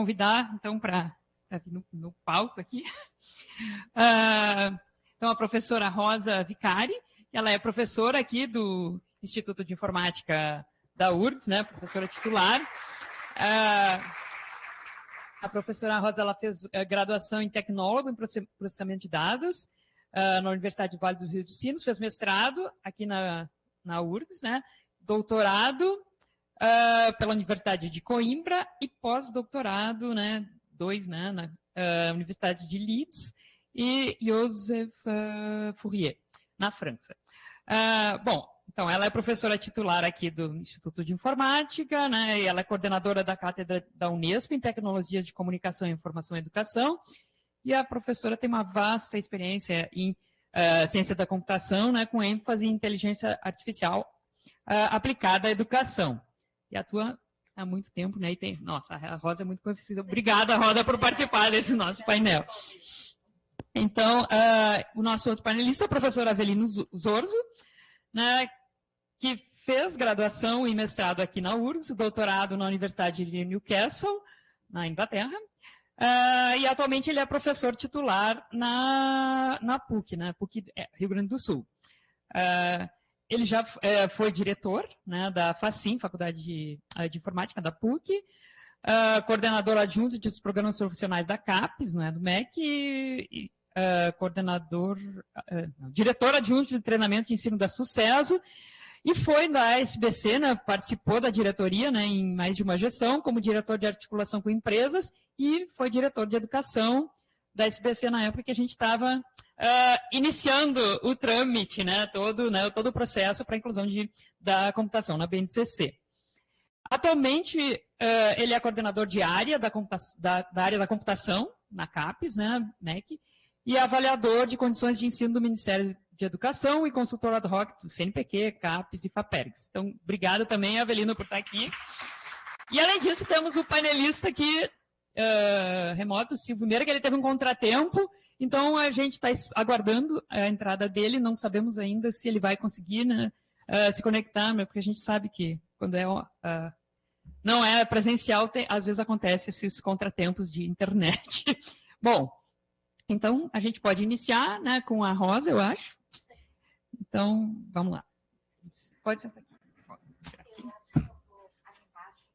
convidar, então, para vir no palco aqui. Então, a professora Rosa Vicari, ela é professora aqui do Instituto de Informática da URGS, né, professora titular. A professora Rosa, ela fez graduação em tecnólogo em processamento de dados na Universidade de Vale do Rio dos Sinos, fez mestrado aqui na URGS, né, doutorado pela Universidade de Coimbra e pós-doutorado, né, 2, né, na Universidade de Leeds e Joseph Fourier, na França. Bom, então, ela é professora titular aqui do Instituto de Informática, né, e ela é coordenadora da cátedra da Unesco em Tecnologias de Comunicação, Informação e Educação, e a professora tem uma vasta experiência em ciência da computação, né, com ênfase em inteligência artificial aplicada à educação. E atua há muito tempo, né, e tem... Nossa, a Rosa é muito conhecida. Obrigada, Rosa, por participar desse nosso painel. Então, o nosso outro painelista é o professor Avelino Zorzo, né, que fez graduação e mestrado aqui na URGS, doutorado na Universidade de Newcastle, na Inglaterra, e atualmente ele é professor titular na PUC, né, PUC Rio Grande do Sul. Ele já foi diretor, né, da FACIM, Faculdade de Informática da PUC, coordenador adjunto dos programas profissionais da CAPES, né, do MEC, diretor adjunto de treinamento de ensino da Sucesso, e foi da SBC, né, participou da diretoria, né, em mais de uma gestão, como diretor de articulação com empresas, e foi diretor de educação da SBC na época que a gente estava iniciando o trâmite, né, todo o processo para a inclusão da computação na BNCC. Atualmente, ele é coordenador de área da área da computação, na CAPES, né, MEC, e avaliador de condições de ensino do Ministério de Educação e consultor ad hoc do CNPq, CAPES e FAPERGS. Então, obrigada também, Avelino, por estar aqui. E, além disso, temos o painelista aqui, remoto, Silvio Meira, que ele teve um contratempo, então a gente está aguardando a entrada dele, não sabemos ainda se ele vai conseguir, né, se conectar, porque a gente sabe que quando não é presencial, às vezes acontece esses contratempos de internet. Bom, então a gente pode iniciar, né, com a Rosa, eu acho. Então, vamos lá. Pode sentar aqui.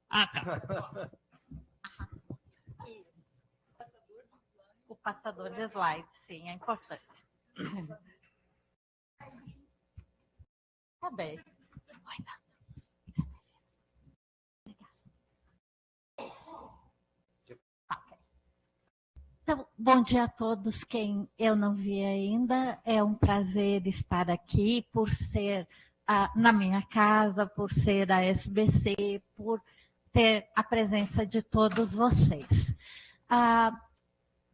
Tá. O passador de slides, sim, é importante. Tá bem. Então, bom dia a todos. Quem eu não vi ainda, é um prazer estar aqui por ser na minha casa, por ser a SBC, por ter a presença de todos vocês.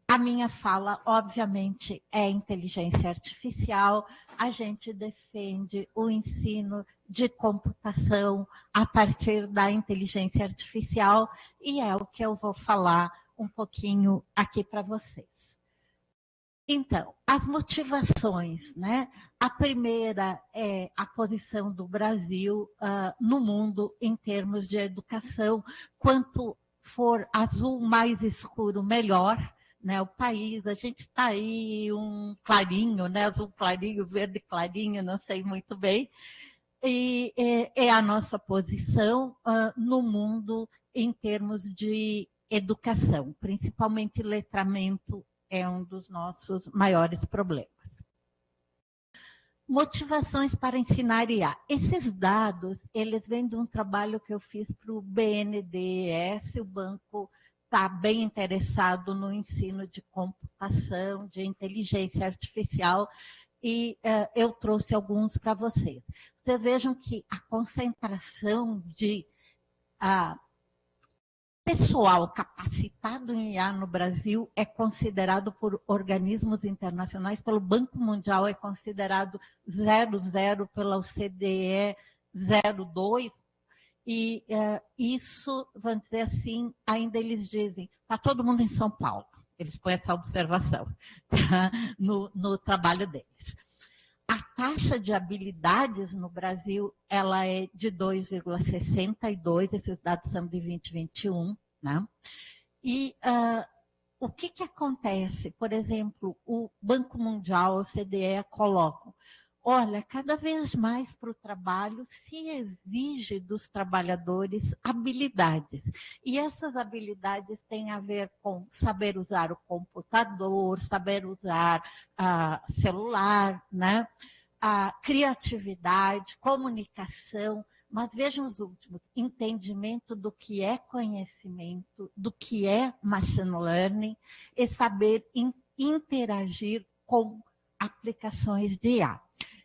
A minha fala, obviamente, é inteligência artificial. A gente defende o ensino de computação a partir da inteligência artificial e é o que eu vou falar um pouquinho aqui para vocês. Então, as motivações, né? A primeira é a posição do Brasil no mundo em termos de educação. Quanto for azul mais escuro, melhor. Né, o país, a gente está aí um clarinho, né, azul clarinho, verde clarinho, não sei muito bem, e é a nossa posição no mundo em termos de educação, principalmente letramento é um dos nossos maiores problemas. Motivações para ensinar IA. Esses dados, eles vêm de um trabalho que eu fiz para o BNDES, o banco está bem interessado no ensino de computação, de inteligência artificial, e eu trouxe alguns para vocês. Vocês vejam que a concentração de pessoal capacitado em IA no Brasil é considerado por organismos internacionais, pelo Banco Mundial é considerado 0,0, pela OCDE 0,2, e isso, vamos dizer assim, ainda eles dizem, está todo mundo em São Paulo. Eles põem essa observação tá? no trabalho deles. A taxa de habilidades no Brasil ela é de 2,62, esses dados são de 2021, né? E o que acontece? Por exemplo, o Banco Mundial, a OCDE, colocam: olha, cada vez mais para o trabalho se exige dos trabalhadores habilidades. E essas habilidades têm a ver com saber usar o computador, saber usar celular, né? A criatividade, comunicação, mas vejam os últimos: entendimento do que é conhecimento, do que é machine learning, e saber interagir com aplicações de IA.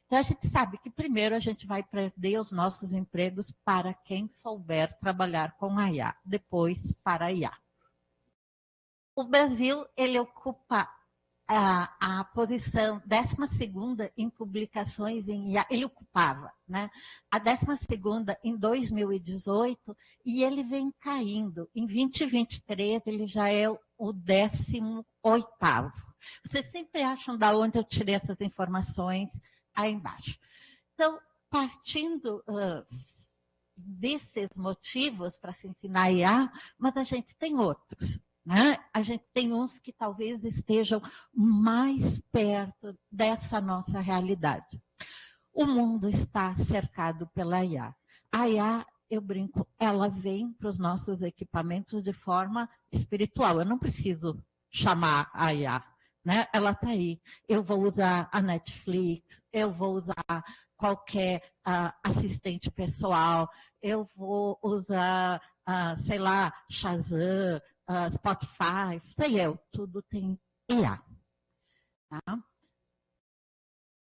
Então, a gente sabe que primeiro a gente vai perder os nossos empregos para quem souber trabalhar com a IA, depois para a IA. O Brasil, ele ocupa a posição 12ª em publicações em IA, ele ocupava, né? A 12ª em 2018, e ele vem caindo. Em 2023, ele já é o 18º. Vocês sempre acham de onde eu tirei essas informações aí embaixo. Então, partindo desses motivos para se ensinar IA, mas a gente tem outros. Né? A gente tem uns que talvez estejam mais perto dessa nossa realidade. O mundo está cercado pela IA. A IA, eu brinco, ela vem para os nossos equipamentos de forma espiritual. Eu não preciso chamar a IA, né? Ela está aí. Eu vou usar a Netflix, eu vou usar qualquer assistente pessoal, eu vou usar, sei lá, Shazam, Spotify, sei eu, tudo tem IA. Tá?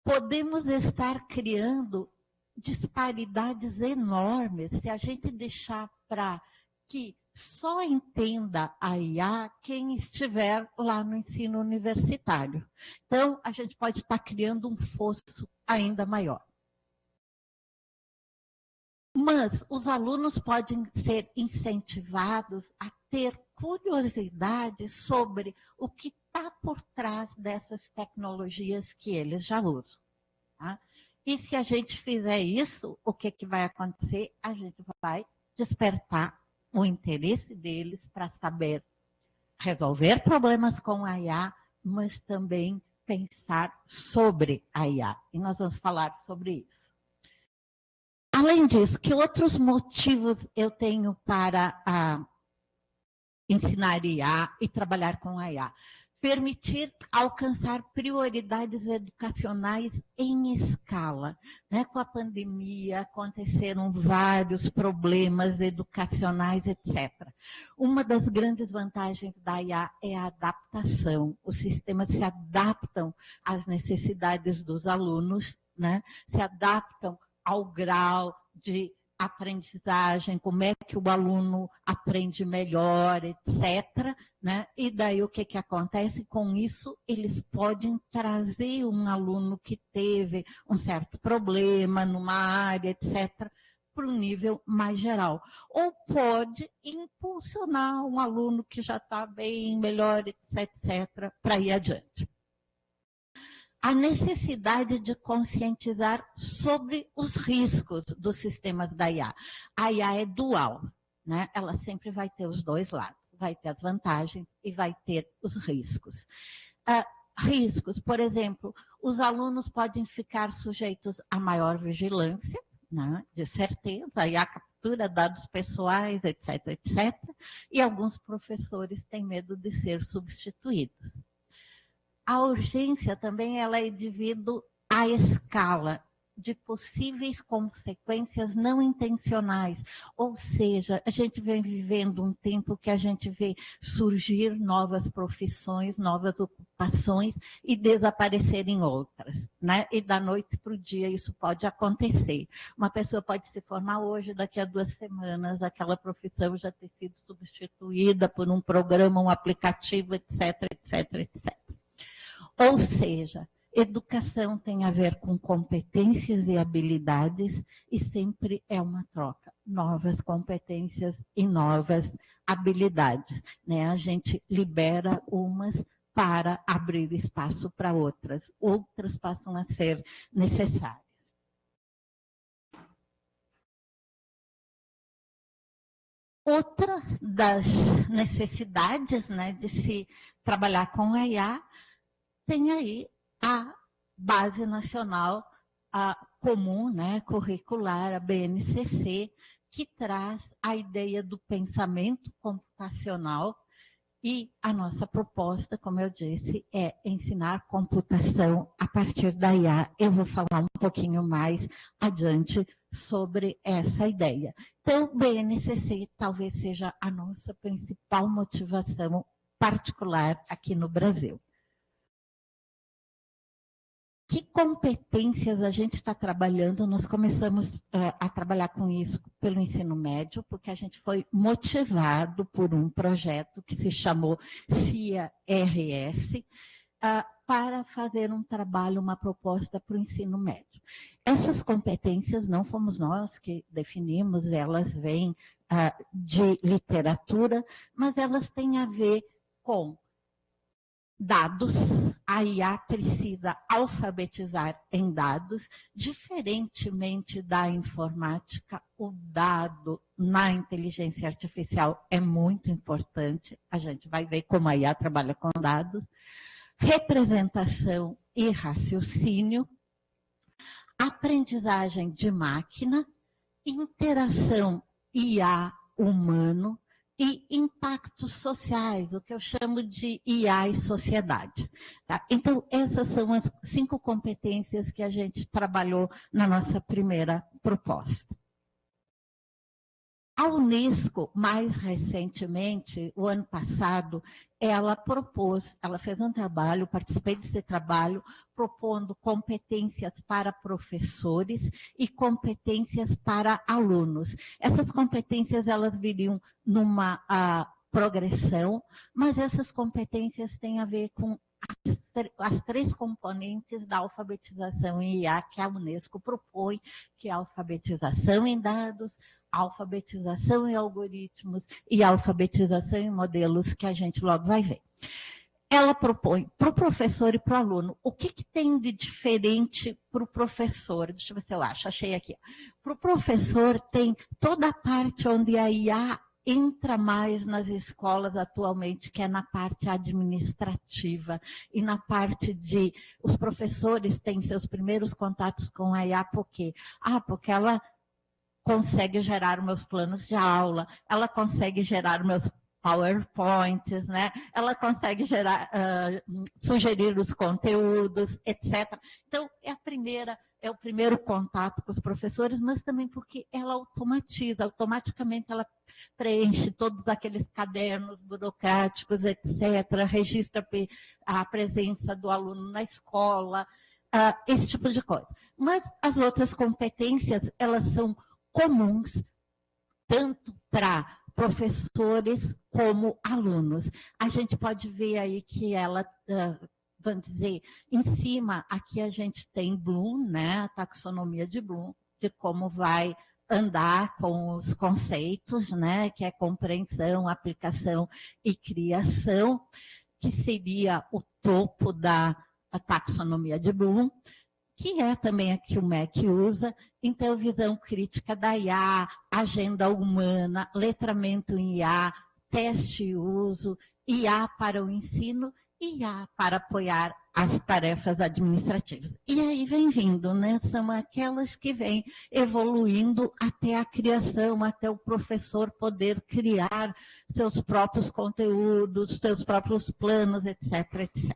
Podemos estar criando disparidades enormes se a gente deixar para que só entenda a IA quem estiver lá no ensino universitário. Então, a gente pode estar criando um fosso ainda maior. Mas os alunos podem ser incentivados a ter curiosidade sobre o que está por trás dessas tecnologias que eles já usam. Tá? E se a gente fizer isso, o que vai acontecer? A gente vai despertar o interesse deles para saber resolver problemas com a IA, mas também pensar sobre a IA. E nós vamos falar sobre isso. Além disso, que outros motivos eu tenho para ensinar IA e trabalhar com a IA? Permitir alcançar prioridades educacionais em escala. Né? Com a pandemia, aconteceram vários problemas educacionais, etc. Uma das grandes vantagens da IA é a adaptação. Os sistemas se adaptam às necessidades dos alunos, né? Se adaptam ao grau de aprendizagem, como é que o aluno aprende melhor, etc. Né? E daí o que acontece com isso? Eles podem trazer um aluno que teve um certo problema numa área, etc., para um nível mais geral. Ou pode impulsionar um aluno que já está bem, melhor, etc., para ir adiante. A necessidade de conscientizar sobre os riscos dos sistemas da IA. A IA é dual, né? Ela sempre vai ter os dois lados, vai ter as vantagens e vai ter os riscos. Riscos, por exemplo, os alunos podem ficar sujeitos a maior vigilância, né? De certeza, a IA captura dados pessoais, etc., etc., e alguns professores têm medo de ser substituídos. A urgência também ela é devido à escala de possíveis consequências não intencionais. Ou seja, a gente vem vivendo um tempo que a gente vê surgir novas profissões, novas ocupações e desaparecerem outras. Né? E da noite para o dia isso pode acontecer. Uma pessoa pode se formar hoje, daqui a 2 semanas, aquela profissão já ter sido substituída por um programa, um aplicativo, etc., etc., etc. Ou seja, educação tem a ver com competências e habilidades e sempre é uma troca. Novas competências e novas habilidades. Né? A gente libera umas para abrir espaço para outras. Outras passam a ser necessárias. Outra das necessidades, né, de se trabalhar com a IA, tem aí a Base Nacional Comum, né, Curricular, a BNCC, que traz a ideia do pensamento computacional. E a nossa proposta, como eu disse, é ensinar computação a partir da IA. Eu vou falar um pouquinho mais adiante sobre essa ideia. Então, o BNCC talvez seja a nossa principal motivação particular aqui no Brasil. Que competências a gente está trabalhando? Nós começamos a trabalhar com isso pelo ensino médio, porque a gente foi motivado por um projeto que se chamou CIA-RS, para fazer um trabalho, uma proposta para o ensino médio. Essas competências não fomos nós que definimos, elas vêm de literatura, mas elas têm a ver com dados. A IA precisa alfabetizar em dados, diferentemente da informática, o dado na inteligência artificial é muito importante, a gente vai ver como a IA trabalha com dados, representação e raciocínio, aprendizagem de máquina, interação IA-humano, e impactos sociais, o que eu chamo de IA e sociedade. Tá? Então, essas são as 5 competências que a gente trabalhou na nossa primeira proposta. A Unesco, mais recentemente, o ano passado, ela fez um trabalho, participei desse trabalho, propondo competências para professores e competências para alunos. Essas competências, elas viriam numa progressão, mas essas competências têm a ver com as 3 componentes da alfabetização em IA que a Unesco propõe, que é a alfabetização em dados, alfabetização em algoritmos e alfabetização em modelos, que a gente logo vai ver. Ela propõe para o professor e para o aluno. O que tem de diferente para o professor? Deixa eu ver se eu acho, achei aqui. Para o professor tem toda a parte onde a IA entra mais nas escolas atualmente, que é na parte administrativa e na parte de... Os professores têm seus primeiros contatos com a IA, por quê? Porque ela consegue gerar meus planos de aula, ela consegue gerar meus PowerPoints, né? Ela consegue gerar, sugerir os conteúdos, etc. Então, é o primeiro contato com os professores, mas também porque ela automaticamente ela preenche todos aqueles cadernos burocráticos, etc., registra a presença do aluno na escola, esse tipo de coisa. Mas as outras competências, elas são comuns, tanto para professores como alunos. A gente pode ver aí que ela, vamos dizer, em cima, aqui a gente tem Bloom, né, a taxonomia de Bloom, de como vai andar com os conceitos, né, que é compreensão, aplicação e criação, que seria o topo da taxonomia de Bloom, que é também a que o MEC usa. Então, visão crítica da IA, agenda humana, letramento em IA, teste e uso, IA para o ensino e IA para apoiar as tarefas administrativas. E aí vem vindo, né? São aquelas que vêm evoluindo até a criação, até o professor poder criar seus próprios conteúdos, seus próprios planos, etc., etc.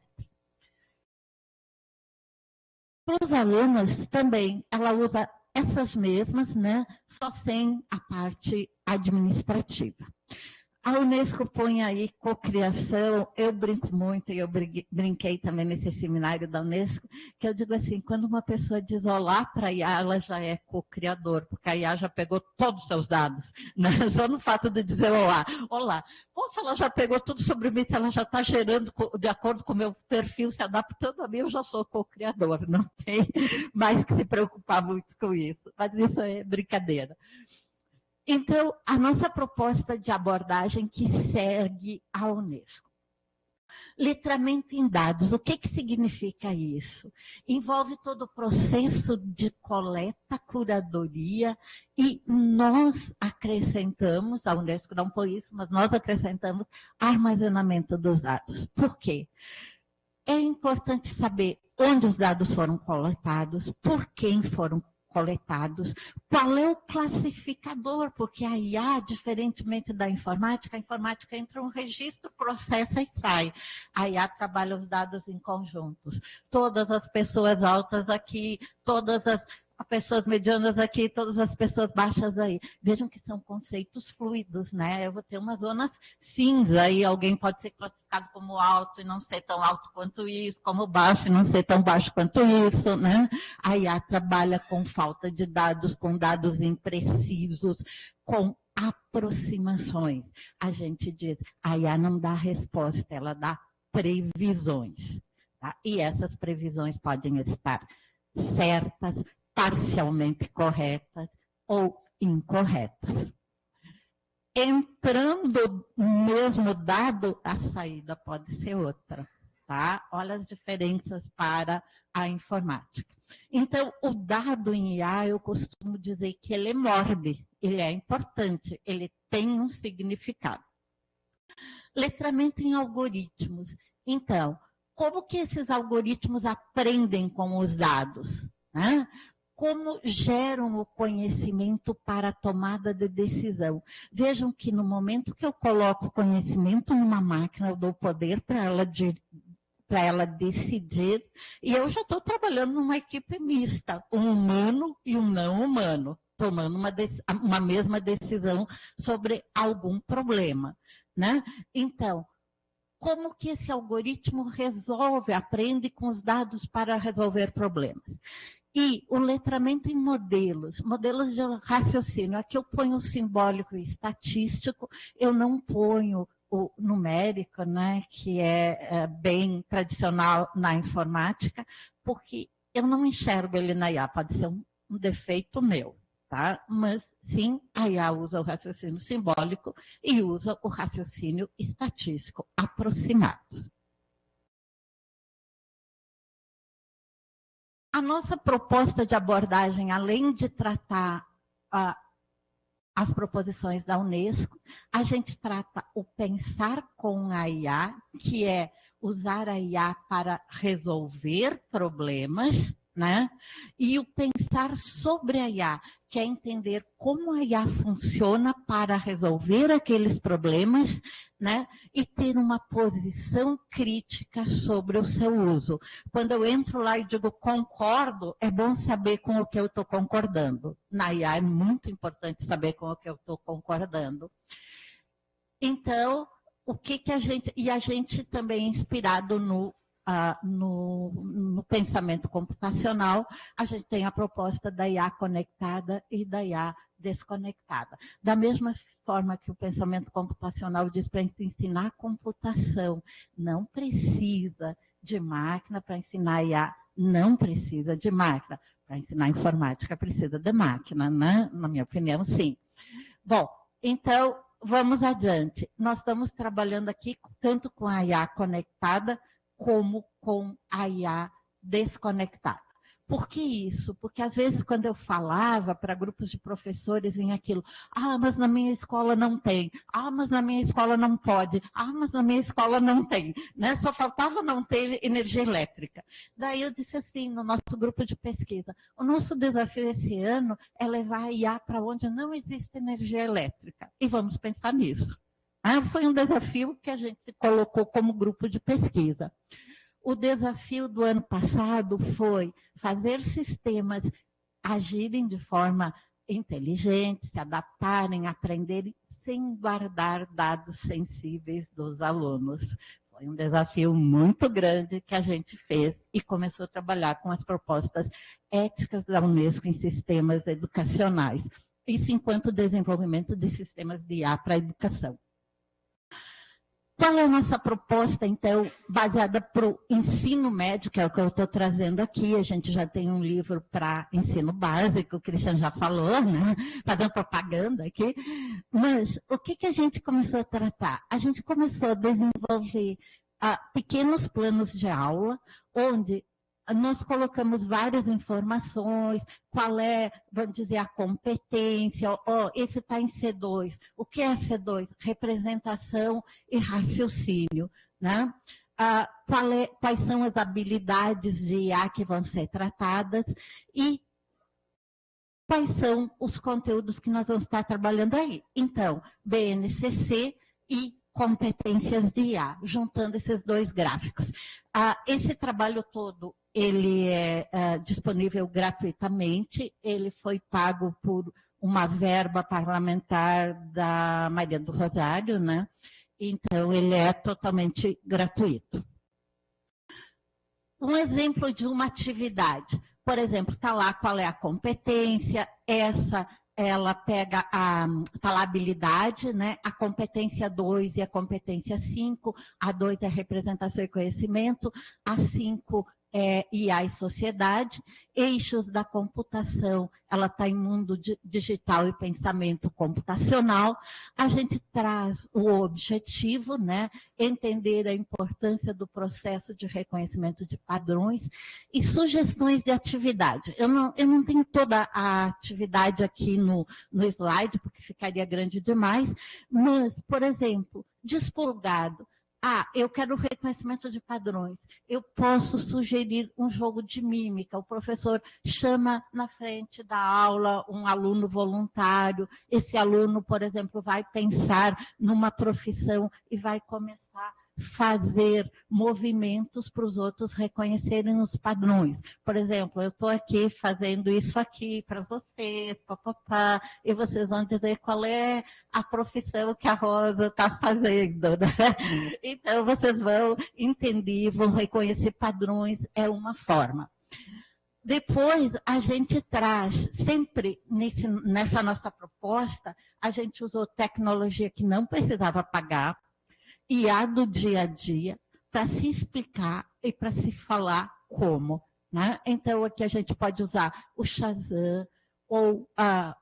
Para os alunos também, ela usa essas mesmas, né? Só sem a parte administrativa. A Unesco põe aí cocriação, eu brinco muito, e eu brinquei também nesse seminário da Unesco, que eu digo assim, quando uma pessoa diz olá para a IA, ela já é cocriador, porque a IA já pegou todos os seus dados, né? Só no fato de dizer olá. Ou se ela já pegou tudo sobre mim, se ela já está gerando de acordo com o meu perfil, se adaptando a mim, eu já sou cocriador, não tem mais que se preocupar muito com isso. Mas isso é brincadeira. Então, a nossa proposta de abordagem que segue a Unesco. Letramento em dados, o que significa isso? Envolve todo o processo de coleta, curadoria, e nós acrescentamos, a Unesco não foi isso, mas nós acrescentamos armazenamento dos dados. Por quê? É importante saber onde os dados foram coletados, por quem foram coletados, qual é o classificador, porque a IA, diferentemente da informática, a informática entra um registro, processa e sai. A IA trabalha os dados em conjuntos. Todas as pessoas altas aqui, todas as pessoas medianas aqui, todas as pessoas baixas aí. Vejam que são conceitos fluidos, né? Eu vou ter uma zona cinza aí, alguém pode ser classificado como alto e não ser tão alto quanto isso, como baixo e não ser tão baixo quanto isso, né? A IA trabalha com falta de dados, com dados imprecisos, com aproximações. A gente diz, a IA não dá resposta, ela dá previsões. Tá? E essas previsões podem estar certas, parcialmente corretas ou incorretas. Entrando no mesmo dado, a saída pode ser outra. Tá? Olha as diferenças para a informática. Então, o dado em IA, eu costumo dizer que ele morde, ele é importante, ele tem um significado. Letramento em algoritmos. Então, como que esses algoritmos aprendem com os dados? Né? Como geram o conhecimento para a tomada de decisão. Vejam que no momento que eu coloco o conhecimento numa máquina, eu dou poder para ela decidir, e eu já estou trabalhando numa equipe mista, um humano e um não humano, tomando uma mesma decisão sobre algum problema. Né? Então, como que esse algoritmo resolve, aprende com os dados para resolver problemas? E o letramento em modelos de raciocínio. Aqui eu ponho o simbólico e estatístico, eu não ponho o numérico, né, que é bem tradicional na informática, porque eu não enxergo ele na IA, pode ser um defeito meu, tá? Mas sim, a IA usa o raciocínio simbólico e usa o raciocínio estatístico aproximados. A nossa proposta de abordagem, além de tratar as proposições da Unesco, a gente trata o pensar com a IA, que é usar a IA para resolver problemas, né? E o pensar sobre a IA, que é entender como a IA funciona para resolver aqueles problemas, né? E ter uma posição crítica sobre o seu uso. Quando eu entro lá e digo concordo, é bom saber com o que eu estou concordando. Na IA é muito importante saber com o que eu estou concordando. Então, o que a gente... E a gente também é inspirado no pensamento computacional, a gente tem a proposta da IA conectada e da IA desconectada. Da mesma forma que o pensamento computacional diz para ensinar a computação, não precisa de máquina para ensinar IA, não precisa de máquina. Para ensinar informática, precisa de máquina, né? Na minha opinião, sim. Bom, então, vamos adiante. Nós estamos trabalhando aqui tanto com a IA conectada, como com a IA desconectada. Por que isso? Porque, às vezes, quando eu falava para grupos de professores, vinha aquilo, mas na minha escola não tem, mas na minha escola não pode, mas na minha escola não tem, né? Só faltava não ter energia elétrica. Daí eu disse assim, no nosso grupo de pesquisa, o nosso desafio esse ano é levar a IA para onde não existe energia elétrica. E vamos pensar nisso. Foi um desafio que a gente se colocou como grupo de pesquisa. O desafio do ano passado foi fazer sistemas agirem de forma inteligente, se adaptarem, aprenderem, sem guardar dados sensíveis dos alunos. Foi um desafio muito grande que a gente fez e começou a trabalhar com as propostas éticas da Unesco em sistemas educacionais. Isso enquanto desenvolvimento de sistemas de IA para a educação. Qual é a nossa proposta, então, baseada para o ensino médio, que é o que eu estou trazendo aqui? A gente já tem um livro para ensino básico, o Christian já falou, né? Fazendo propaganda aqui. Mas o que a gente começou a tratar? A gente começou a desenvolver pequenos planos de aula, onde nós colocamos várias informações, qual é, vamos dizer, a competência, esse está em C2. O que é C2? Representação e raciocínio, né? Quais são as habilidades de IA que vão ser tratadas e quais são os conteúdos que nós vamos estar trabalhando aí. Então, BNCC e competências de IA, juntando esses dois gráficos. Esse trabalho todo, ele é disponível gratuitamente, ele foi pago por uma verba parlamentar da Maria do Rosário, né? Então, ele é totalmente gratuito. Um exemplo de uma atividade, por exemplo, está lá qual é a competência, ela pega tá lá a habilidade, né? A competência 2 e a competência 5, a 2 é representação e conhecimento, a 5 é IA e sociedade, eixos da computação, ela está em mundo digital e pensamento computacional. A gente traz o objetivo, né? Entender a importância do processo de reconhecimento de padrões e sugestões de atividade. Eu não tenho toda a atividade aqui no slide, porque ficaria grande demais, mas, por exemplo, despolgado. Eu quero reconhecimento de padrões. Eu posso sugerir um jogo de mímica. O professor chama na frente da aula um aluno voluntário. Esse aluno, por exemplo, vai pensar numa profissão e vai começar a fazer movimentos para os outros reconhecerem os padrões. Por exemplo, eu estou aqui fazendo isso aqui para vocês, papapá, e vocês vão dizer qual é a profissão que a Rosa está fazendo, né? Então, vocês vão entender, vão reconhecer padrões, é uma forma. Depois, a gente traz, sempre nessa nossa proposta, a gente usou tecnologia que não precisava pagar, IA do dia a dia, para se explicar e para se falar como, né? Então, aqui a gente pode usar o Shazam ou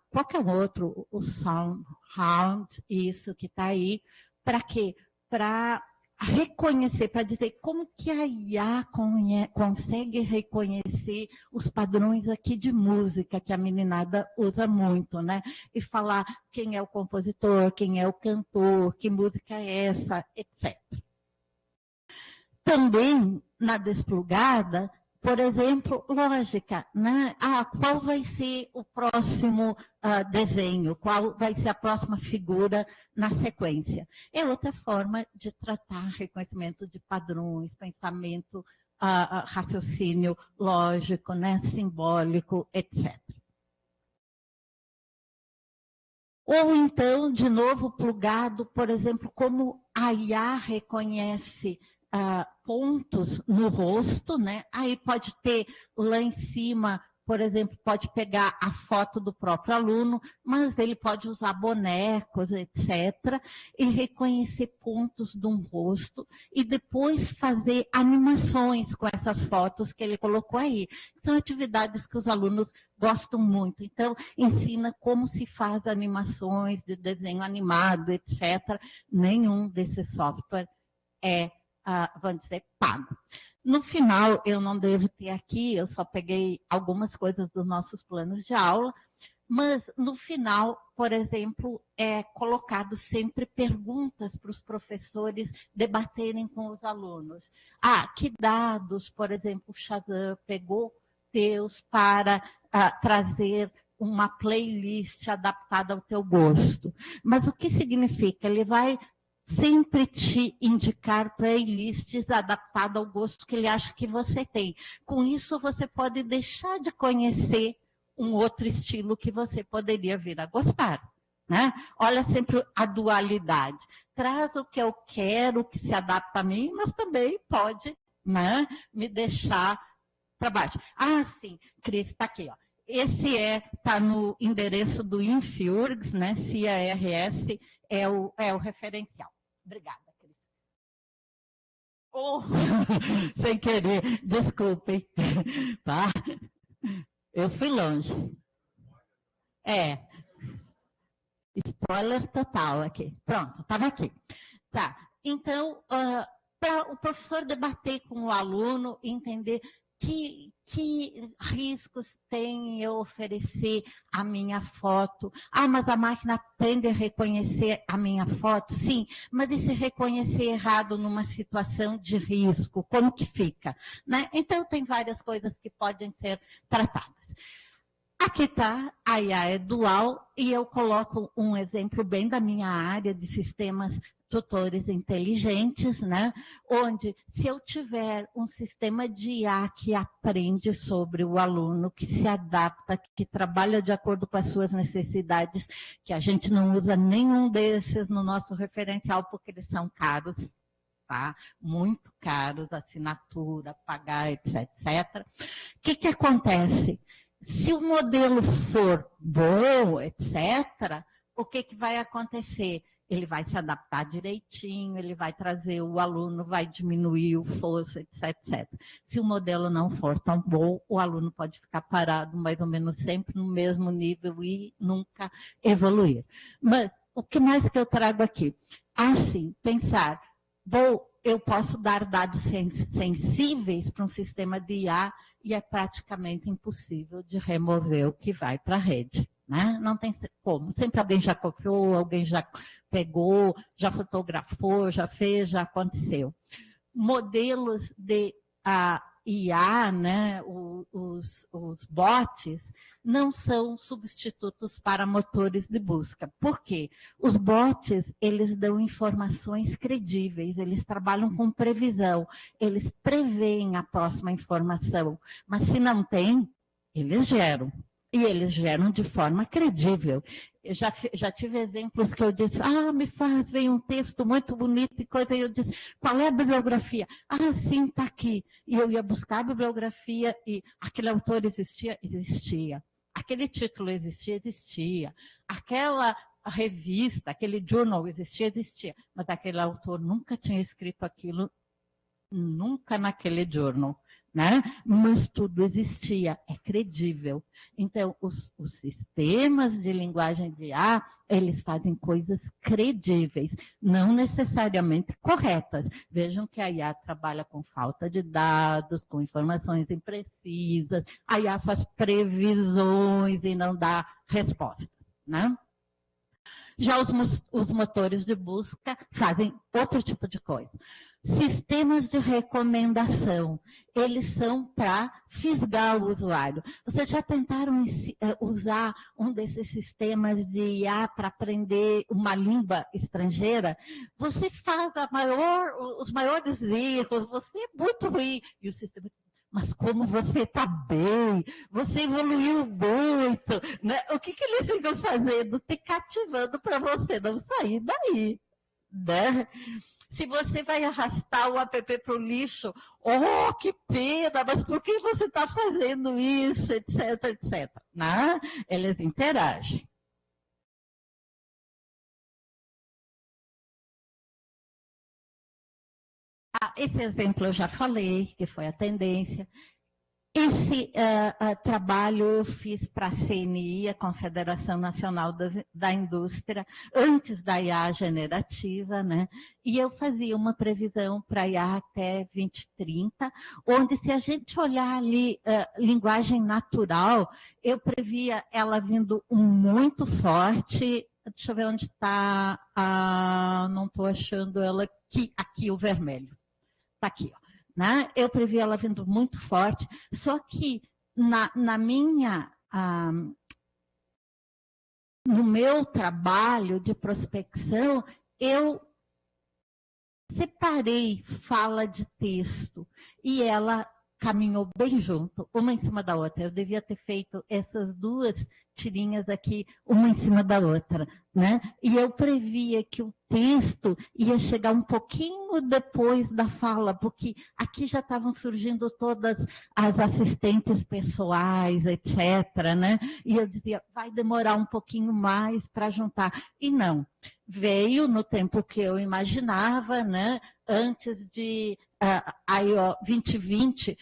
qualquer outro, o SoundHound, isso que está aí, para quê? Para reconhecer, para dizer como que a IA consegue reconhecer os padrões aqui de música, que a meninada usa muito, né? E falar quem é o compositor, quem é o cantor, que música é essa, etc. Também, na Desplugada, por exemplo, lógica, né? Qual vai ser o próximo desenho? Qual vai ser a próxima figura na sequência? É outra forma de tratar reconhecimento de padrões, pensamento, raciocínio lógico, né? Simbólico, etc. Ou então, de novo, plugado, por exemplo, como a IA reconhece pontos no rosto, né? Aí pode ter lá em cima, por exemplo, pode pegar a foto do próprio aluno, mas ele pode usar bonecos, etc., e reconhecer pontos de um rosto e depois fazer animações com essas fotos que ele colocou aí. São atividades que os alunos gostam muito. Então, ensina como se faz animações de desenho animado, etc. Nenhum desses softwares é vamos dizer, pago. No final, eu não devo ter aqui, eu só peguei algumas coisas dos nossos planos de aula, mas no final, por exemplo, é colocado sempre perguntas para os professores debaterem com os alunos. Que dados, por exemplo, o Shazam pegou teus para trazer uma playlist adaptada ao teu gosto. Mas o que significa? Ele vai sempre te indicar playlists adaptadas ao gosto que ele acha que você tem. Com isso, você pode deixar de conhecer um outro estilo que você poderia vir a gostar. Né? Olha sempre a dualidade. Traz o que eu quero, que se adapta a mim, mas também pode, né, me deixar para baixo. Sim, Cris, está aqui. Ó. Esse está no endereço do INFIURGS, né? CIARS é o referencial. Obrigada, Cris. Sem querer, desculpem. Tá? Eu fui longe. Spoiler total aqui. Pronto, estava aqui. Tá. Então, para o professor debater com o aluno, entender que riscos tem eu oferecer a minha foto. Ah, mas a máquina aprende a reconhecer a minha foto? Sim, mas e se reconhecer errado numa situação de risco? Como que fica? Né? Então, tem várias coisas que podem ser tratadas. Aqui está, a IA é dual, e eu coloco um exemplo bem da minha área de sistemas tutores inteligentes, né? Onde, se eu tiver um sistema de IA que aprende sobre o aluno, que se adapta, que trabalha de acordo com as suas necessidades, que a gente não usa nenhum desses no nosso referencial, porque eles são caros, tá? Muito caros, assinatura, pagar, etc, etc. O que acontece? Se o modelo for bom, etc., o que vai acontecer? Ele vai se adaptar direitinho, ele vai trazer o aluno, vai diminuir o fosso, etc, etc. Se o modelo não for tão bom, o aluno pode ficar parado mais ou menos sempre no mesmo nível e nunca evoluir. Mas o que mais que eu trago aqui? Assim, pensar, bom, eu posso dar dados sensíveis para um sistema de IA e é praticamente impossível de remover o que vai para a rede. Né? Não tem como. Sempre alguém já copiou, alguém já pegou, já fotografou, já fez, já aconteceu. Modelos de IA, né, os bots, não são substitutos para motores de busca. Por quê? Os bots, eles dão informações credíveis, eles trabalham com previsão, eles preveem a próxima informação, mas se não tem, eles geram. E eles geram de forma credível. Eu já tive exemplos que eu disse, vem um texto muito bonito e coisa, e eu disse, qual é a bibliografia? Ah, sim, está aqui. E eu ia buscar a bibliografia e aquele autor existia? Existia. Aquele título existia. Aquela revista, aquele journal existia. Mas aquele autor nunca tinha escrito aquilo, nunca naquele journal. Né? Mas tudo existia, é credível. Então, os sistemas de linguagem de IA, eles fazem coisas credíveis, não necessariamente corretas. Vejam que a IA trabalha com falta de dados, com informações imprecisas, a IA faz previsões e não dá respostas. Né? Já os motores de busca fazem outro tipo de coisa. Sistemas de recomendação, eles são para fisgar o usuário. Vocês já tentaram usar um desses sistemas de IA para aprender uma língua estrangeira? Você faz os maiores erros, você é muito ruim. E o sistema... Mas como você está bem, você evoluiu muito, né? O que eles ficam fazendo? Te cativando para você não sair daí, né? Se você vai arrastar o app para o lixo, oh, que pena, mas por que você está fazendo isso, etc, etc. Né? Eles interagem. Esse exemplo eu já falei, que foi a tendência. Esse trabalho eu fiz para a CNI, a Confederação Nacional da Indústria, antes da IA generativa, né? E eu fazia uma previsão para a IA até 2030, onde se a gente olhar ali linguagem natural, eu previa ela vindo muito forte. Deixa eu ver onde está, não estou achando ela aqui o vermelho. Está aqui, ó. Né? Eu previ ela vindo muito forte, só que no meu trabalho de prospecção, eu separei fala de texto e ela caminhou bem junto, uma em cima da outra. Eu devia ter feito essas duas tirinhas aqui, uma em cima da outra, né? E eu previa que o texto ia chegar um pouquinho depois da fala, porque aqui já estavam surgindo todas as assistentes pessoais, etc., né? E eu dizia, vai demorar um pouquinho mais para juntar. E não, veio no tempo que eu imaginava, né? Antes de 2020,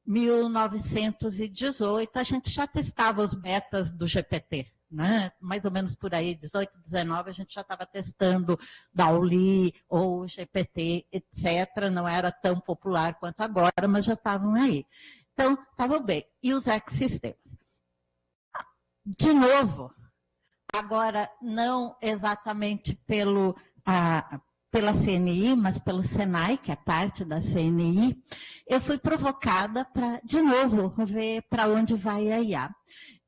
1918, a gente já testava os betas do GPT, né? Mais ou menos por aí, 18, 19, a gente já estava testando DALL-E ou GPT, etc. Não era tão popular quanto agora, mas já estavam aí. Então, estavam bem. E os ecossistemas? De novo, agora não exatamente pela CNI, mas pelo Senai, que é parte da CNI, eu fui provocada para, de novo, ver para onde vai a IA.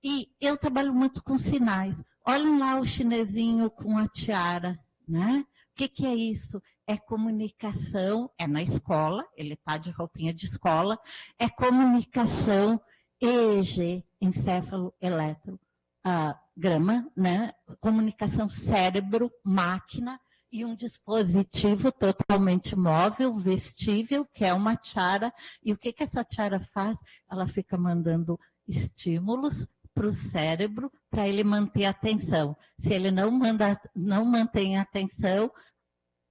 E eu trabalho muito com sinais. Olhem lá o chinesinho com a tiara, né? O que é isso? É comunicação, é na escola, ele está de roupinha de escola, é comunicação EEG, encéfalo-eletrograma, né? Comunicação cérebro-máquina e um dispositivo totalmente móvel, vestível, que é uma tiara. E o que essa tiara faz? Ela fica mandando estímulos para o cérebro, para ele manter a atenção. Se ele não mantém a atenção,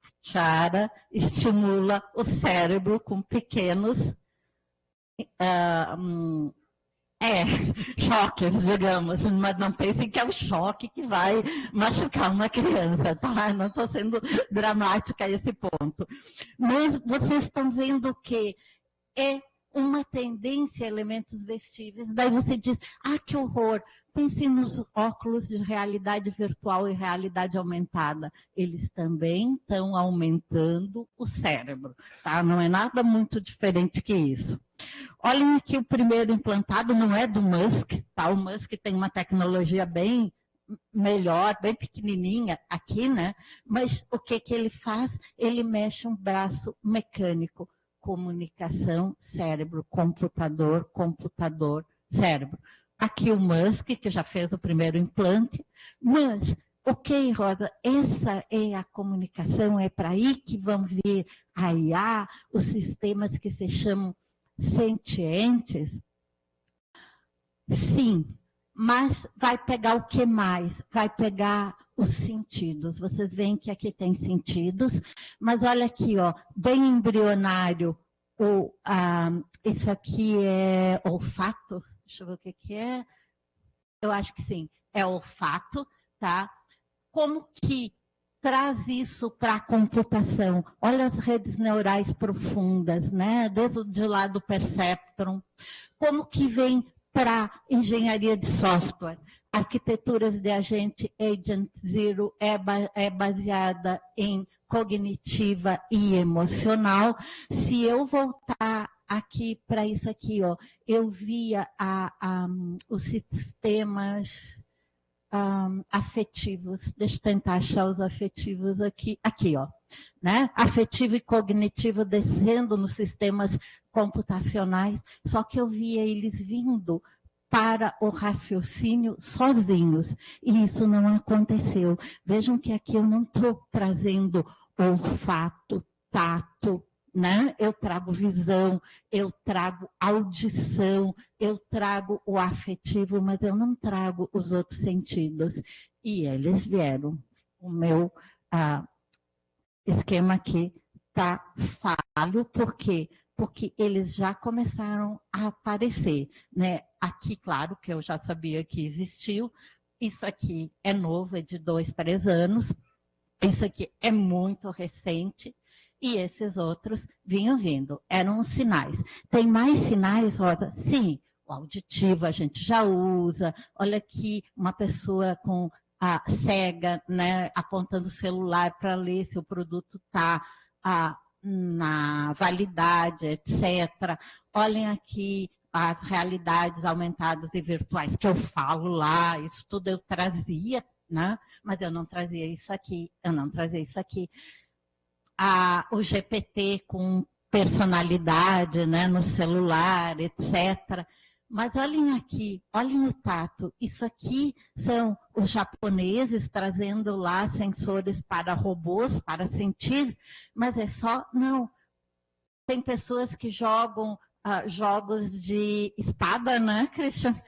a tiara estimula o cérebro com pequenos choques, digamos, mas não pensem que é o choque que vai machucar uma criança, tá? Não estou sendo dramática a esse ponto. Mas vocês estão vendo que é uma tendência a elementos vestíveis. Daí você diz, que horror, pense nos óculos de realidade virtual e realidade aumentada. Eles também estão aumentando o cérebro, tá? Não é nada muito diferente que isso. Olhem aqui o primeiro implantado, não é do Musk, tá? O Musk tem uma tecnologia bem melhor, bem pequenininha aqui, né? Mas o que ele faz? Ele mexe um braço mecânico. Comunicação, cérebro, computador, computador, cérebro. Aqui o Musk, que já fez o primeiro implante, mas, ok, Rosa, essa é a comunicação, é para aí que vão vir a IA, os sistemas que se chamam sentientes? Sim, mas vai pegar o que mais? Vai pegar os sentidos. Vocês veem que aqui tem sentidos, mas olha aqui, ó, bem embrionário, isso aqui é olfato, deixa eu ver o que é, eu acho que sim, é olfato, tá? Como que traz isso para a computação? Olha as redes neurais profundas, né? Desde lá do Perceptron, como que vem para engenharia de software? Arquiteturas de agente Agent Zero é baseada em cognitiva e emocional. Se eu voltar aqui para isso aqui, ó, eu via os sistemas afetivos. Deixa eu tentar achar os afetivos aqui, ó, né? Afetivo e cognitivo descendo nos sistemas computacionais, só que eu via eles vindo para o raciocínio sozinhos, e isso não aconteceu. Vejam que aqui eu não estou trazendo olfato, tato, né? Eu trago visão, eu trago audição, eu trago o afetivo, mas eu não trago os outros sentidos. E eles vieram. O meu esquema aqui está falho, por quê? Porque eles já começaram a aparecer, né? Aqui, claro, que eu já sabia que existiu. Isso aqui é novo, é de 2, 3 anos. Isso aqui é muito recente. E esses outros vinham vindo. Eram os sinais. Tem mais sinais, Rosa? Sim. O auditivo a gente já usa. Olha aqui, uma pessoa com cega, né, apontando o celular para ler se o produto está na validade, etc. Olhem aqui as realidades aumentadas e virtuais que eu falo lá, isso tudo eu trazia, né? Mas eu não trazia isso aqui, o GPT com personalidade, né, no celular, etc. Mas olhem aqui, olhem o tato. Isso aqui são os japoneses trazendo lá sensores para robôs, para sentir, mas é só, não. Tem pessoas que jogam jogos de espada, né, Christian?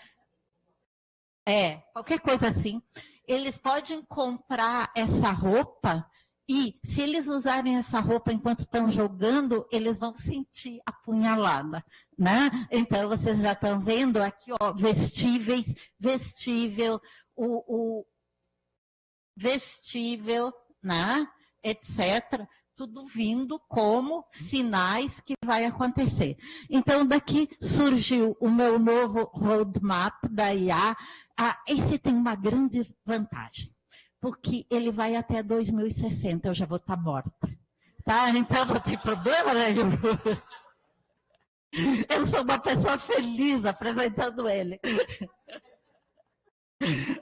Qualquer coisa assim. Eles podem comprar essa roupa e, se eles usarem essa roupa enquanto estão jogando, eles vão sentir a punhalada, né? Então, vocês já estão vendo aqui, ó, vestíveis, vestível, o vestível, né? Etc., tudo vindo como sinais que vai acontecer. Então, daqui surgiu o meu novo roadmap da IA. Esse tem uma grande vantagem, porque ele vai até 2060, eu já vou estar morta. Tá? Então, não tem problema nenhum. Eu sou uma pessoa feliz apresentando ele.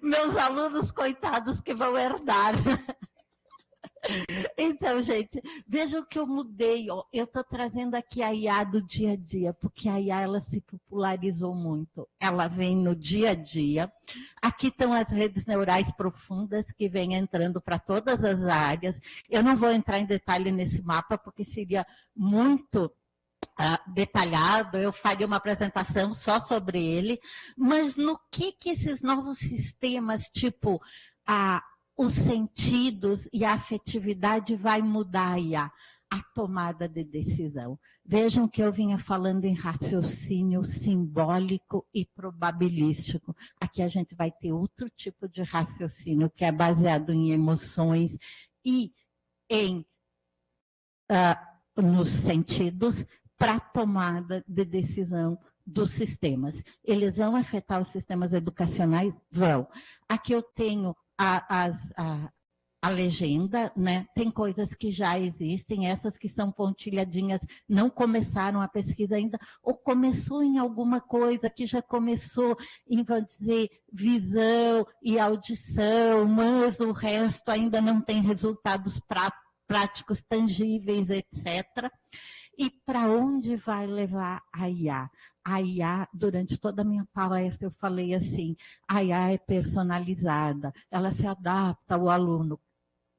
Meus alunos, coitados, que vão herdar. Então, gente, vejam que eu mudei. Ó. Eu estou trazendo aqui a IA do dia a dia, porque a IA ela se popularizou muito. Ela vem no dia a dia. Aqui estão as redes neurais profundas que vêm entrando para todas as áreas. Eu não vou entrar em detalhe nesse mapa, porque seria muito detalhado, eu faria uma apresentação só sobre ele, mas no que esses novos sistemas, tipo os sentidos e a afetividade vai mudar aí a tomada de decisão. Vejam que eu vinha falando em raciocínio simbólico e probabilístico. Aqui a gente vai ter outro tipo de raciocínio, que é baseado em emoções e nos sentidos, para a tomada de decisão dos sistemas. Eles vão afetar os sistemas educacionais? Vão. Aqui eu tenho a legenda, né? Tem coisas que já existem, essas que são pontilhadinhas não começaram a pesquisa ainda, ou começou em alguma coisa que já começou em, vamos dizer, visão e audição, mas o resto ainda não tem resultados práticos, tangíveis, etc. E para onde vai levar a IA? A IA, durante toda a minha palestra, eu falei assim, a IA é personalizada, ela se adapta ao aluno,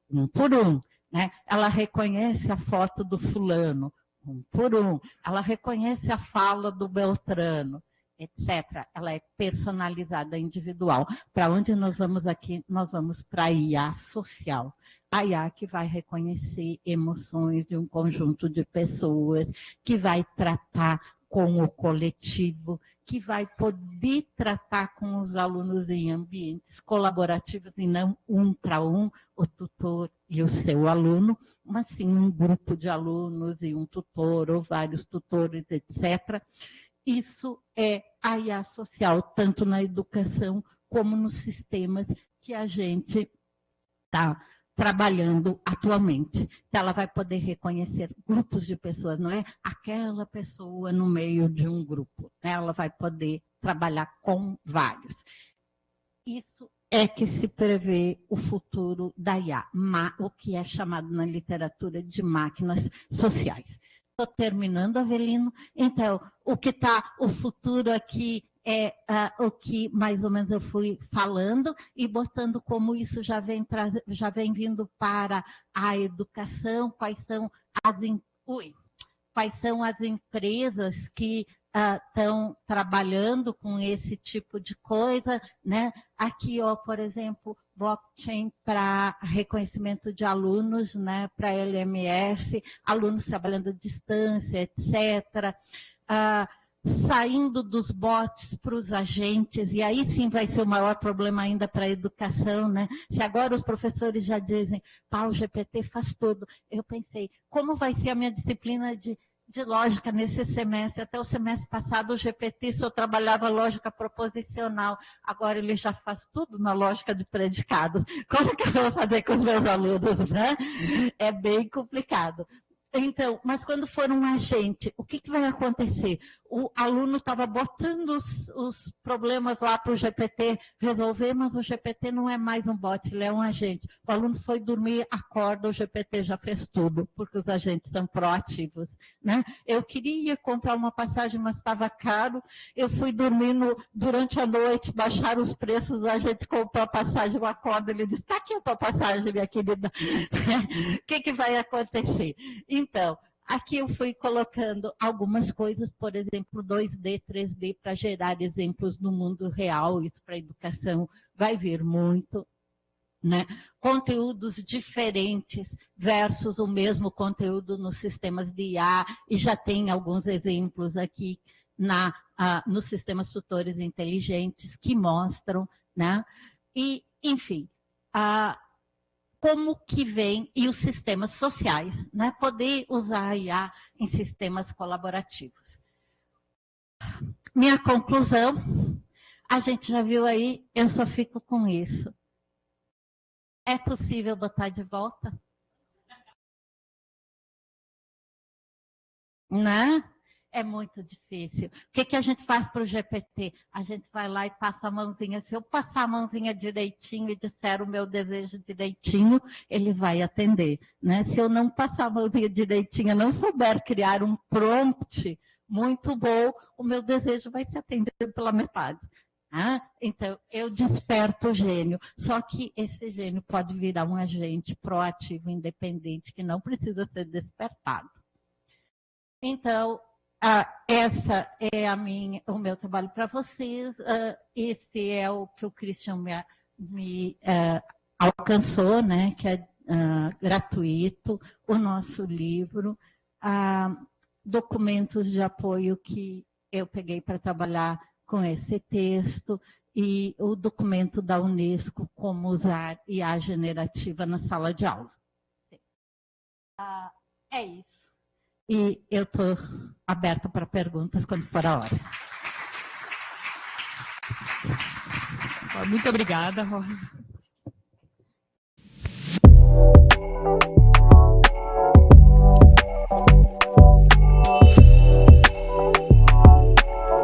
um por um, né? Ela reconhece a foto do fulano, um por um, ela reconhece a fala do Beltrano, etc. Ela é personalizada, individual. Para onde nós vamos aqui? Nós vamos para a IA social. A IA que vai reconhecer emoções de um conjunto de pessoas, que vai tratar com o coletivo, que vai poder tratar com os alunos em ambientes colaborativos e não um para um, o tutor e o seu aluno, mas sim um grupo de alunos e um tutor ou vários tutores, etc. Isso é a IA social, tanto na educação como nos sistemas que a gente está trabalhando atualmente. Então, ela vai poder reconhecer grupos de pessoas, não é aquela pessoa no meio de um grupo. Né? Ela vai poder trabalhar com vários. Isso é que se prevê o futuro da IA, o que é chamado na literatura de máquinas sociais. Estou terminando, Avelino. Então, o futuro aqui é o que mais ou menos eu fui falando e botando como isso já vem vindo para a educação, quais são as empresas que estão trabalhando com esse tipo de coisa, né? Aqui, ó, por exemplo, blockchain para reconhecimento de alunos, né? Para LMS, alunos trabalhando à distância, etc. Saindo dos bots para os agentes, e aí sim vai ser o maior problema ainda para a educação, né? Se agora os professores já dizem, o GPT faz tudo. Eu pensei, como vai ser a minha disciplina de lógica nesse semestre? Até o semestre passado o GPT só trabalhava lógica proposicional, agora ele já faz tudo na lógica de predicados. Como que eu vou fazer com os meus alunos, né? É bem complicado. Então, mas quando for um agente, o que vai acontecer? O aluno estava botando os problemas lá para o GPT resolver, mas o GPT não é mais um bot, ele é um agente. O aluno foi dormir, acorda, o GPT já fez tudo, porque os agentes são proativos. Né? Eu queria comprar uma passagem, mas estava caro. Eu fui dormir durante a noite, baixaram os preços, o agente comprou a passagem, eu acordo, ele diz, está aqui a tua passagem, minha querida. O que vai acontecer? Então, aqui eu fui colocando algumas coisas, por exemplo, 2D, 3D, para gerar exemplos no mundo real, isso para a educação vai vir muito. Né? Conteúdos diferentes versus o mesmo conteúdo nos sistemas de IA, e já tem alguns exemplos aqui nos sistemas tutores inteligentes que mostram, né? E, enfim, como que vem, e os sistemas sociais, né? Poder usar a IA em sistemas colaborativos. Minha conclusão, a gente já viu aí, eu só fico com isso. É possível botar de volta? Né? É muito difícil. O que a gente faz para o GPT? A gente vai lá e passa a mãozinha. Se eu passar a mãozinha direitinho e disser o meu desejo direitinho, ele vai atender. Né? Se eu não passar a mãozinha direitinho, não souber criar um prompt muito bom, o meu desejo vai ser atendido pela metade. Então, eu desperto o gênio. Só que esse gênio pode virar um agente proativo, independente, que não precisa ser despertado. Então, essa é o meu trabalho para vocês. Esse é o que o Christian me alcançou, né, que é gratuito, o nosso livro, documentos de apoio que eu peguei para trabalhar com esse texto, e o documento da Unesco, como usar IA generativa na sala de aula. É isso. E eu estou aberta para perguntas quando for a hora. Muito obrigada, Rosa.